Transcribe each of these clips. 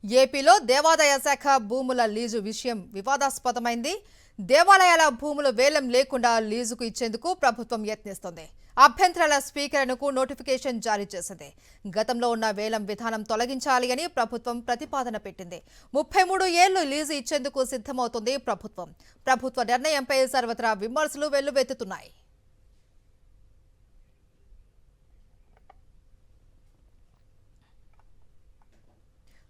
ఏపీలో దేవాదాయ శాఖ భూముల లీజు విషయం వివాదాస్పదమైంది. దేవాలయాల భూములు వేలం లేకుండా లీజుకు ఇచ్చేందుకు ప్రభుత్వం యత్నిస్తోంది. అభ్యంతరాల స్పీకర్కు నోటిఫికేషన్ జారీ చేసింది. గతంలో ఉన్న వేలం విధానం తొలగించాలి అని ప్రభుత్వం ప్రతిపాదన పెట్టింది. 33 ఏళ్లు లీజు ఇచ్చేందుకు సిద్ధమవుతోంది ప్రభుత్వం. ప్రభుత్వ నిర్ణయంపై సర్వత్రా విమర్శలు వెల్లువెత్తుతున్నాయి.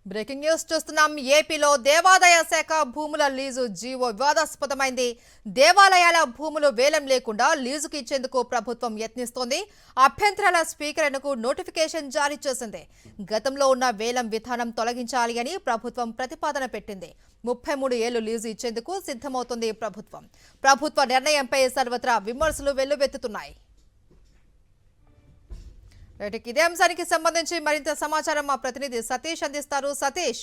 బ్రేకింగ్ న్యూస్ చూస్తున్నాం. ఏపీలో దేవాదాయ శాఖ భూముల లీజు జీవో వివాదాస్పదమైంది. దేవాలయాల భూములు వేలం లేకుండా లీజుకు ఇచ్చేందుకు ప్రభుత్వం యత్నిస్తోంది. అభ్యంతరాల స్పీకర్కు నోటిఫికేషన్ జారీ చేసింది. గతంలో ఉన్న వేలం విధానం తొలగించాలి అని ప్రభుత్వం ప్రతిపాదన పెట్టింది. 33 ఏళ్లు లీజు ఇచ్చేందుకు సిద్ధమవుతోంది ప్రభుత్వం. ప్రభుత్వ నిర్ణయంపై సర్వత్రా విమర్శలు వెల్లువెత్తుతున్నాయి. ఇదే అంశానికి సంబంధించి మరింత సమాచారం మా ప్రతినిధి సతీష్ అందిస్తారు. సతీష్,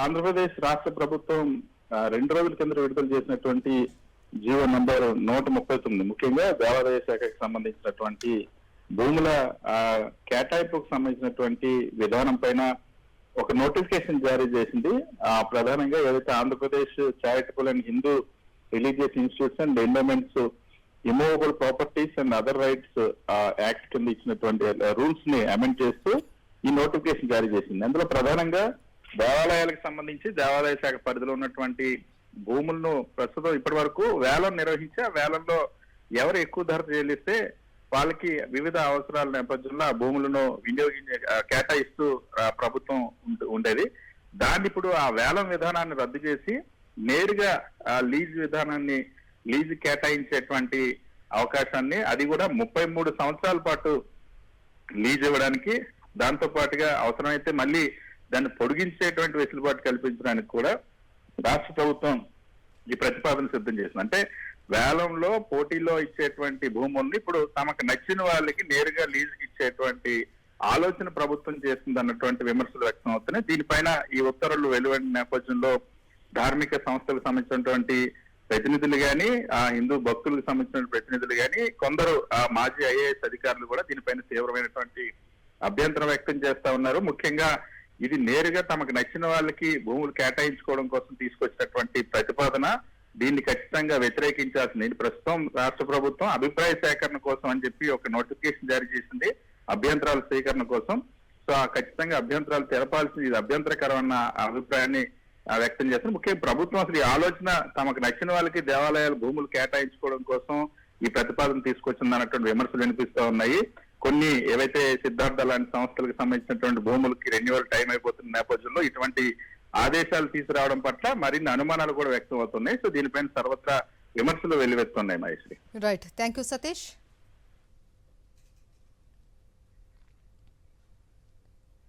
ఆంధ్రప్రదేశ్ రాష్ట్ర ప్రభుత్వం 2 రోజుల కింద విడుదల చేసినటువంటి జీవో నంబర్ 139 ముఖ్యంగా దేవాదాయ శాఖకు సంబంధించినటువంటి భూముల కేటాయింపుకు సంబంధించినటువంటి విధానం పైన ఒక నోటిఫికేషన్ జారీ చేసింది. ప్రధానంగా ఏదైతే Andhra Pradesh charitable and Hindu religious institutes and endowments immovable properties and other rights act కింద ఇచ్చినటువంటి రూల్స్ ని అమెండ్ చేస్తూ ఈ నోటిఫికేషన్ జారీ చేసింది. అందులో ప్రధానంగా దేవాలయాలకు సంబంధించి దేవాదాయ శాఖ పరిధిలో ఉన్నటువంటి భూములను ప్రస్తుతం ఇప్పటి వరకు వేలం నిర్వహించి ఆ వేలంలో ఎవరు ఎక్కువ ధర చెల్లిస్తే వాళ్ళకి వివిధ అవసరాల నేపథ్యంలో ఆ భూములను కేటాయిస్తూ ప్రభుత్వం ఉండేది. దాన్ని ఇప్పుడు ఆ వేలం విధానాన్ని రద్దు చేసి నేరుగా ఆ లీజ్ విధానాన్ని లీజు కేటాయించేటువంటి అవకాశాన్ని, అది కూడా 33 సంవత్సరాల పాటు లీజ్ ఇవ్వడానికి, దాంతో పాటుగా అవసరమైతే మళ్ళీ దాన్ని పొడిగించేటువంటి వెసులుబాటు కల్పించడానికి కూడా రాష్ట్ర ప్రభుత్వం ఈ ప్రతిపాదన సిద్ధం చేసింది. అంటే వేలంలో పోటీలో ఇచ్చేటువంటి భూముల్ని ఇప్పుడు తమకు నచ్చిన వాళ్ళకి నేరుగా లీజుకి ఇచ్చేటువంటి ఆలోచన ప్రభుత్వం చేస్తుంది అన్నటువంటి విమర్శలు వ్యక్తం అవుతున్నాయి. దీనిపైన ఈ ఉత్తర్వులు వెలువడిన నేపథ్యంలో ధార్మిక సంస్థలకు సంబంధించినటువంటి ప్రతినిధులు గాని, ఆ హిందూ భక్తులకు సంబంధించిన ప్రతినిధులు గాని, కొందరు మాజీ ఐఏఎస్ అధికారులు కూడా దీనిపైన తీవ్రమైనటువంటి అభ్యంతరం వ్యక్తం చేస్తా ఉన్నారు. ముఖ్యంగా ఇది నేరుగా తమకు నచ్చిన వాళ్ళకి భూములు కేటాయించుకోవడం కోసం తీసుకొచ్చినటువంటి ప్రతిపాదన, దీన్ని ఖచ్చితంగా వ్యతిరేకించాల్సింది. ప్రస్తుతం రాష్ట్ర ప్రభుత్వం అభిప్రాయ సేకరణ కోసం అని చెప్పి ఒక నోటిఫికేషన్ జారీ చేసింది అభ్యంతరాల స్వీకరణ కోసం. సో ఖచ్చితంగా అభ్యంతరాలు తెలపాల్సింది. ఇది అభ్యంతరకరమైన అభిప్రాయాన్ని వ్యక్తం చేస్తారు. ముఖ్యంగా ప్రభుత్వం అసలు ఈ ఆలోచన తమకు నచ్చిన వాళ్ళకి దేవాలయాల భూములు కేటాయించుకోవడం కోసం ఈ ప్రతిపాదన తీసుకొచ్చింది అన్నటువంటి విమర్శలు వినిపిస్తూ ఉన్నాయి. కొన్ని ఏవైతే సిద్ధార్థ లాంటి సంస్థలకు సంబంధించినటువంటి భూములకి రెన్యువల్ టైం అయిపోతున్న నేపథ్యంలో ఇటువంటి ఆదేశాలు తీసుకురావడం పట్ల మరిన్ని అనుమానాలు కూడా వ్యక్తం అవుతున్నాయి. సో దీనిపైన సర్వత్రా విమర్శలు వెల్లువెత్తున్నాయి. Maheshwari, right, thank you Satish.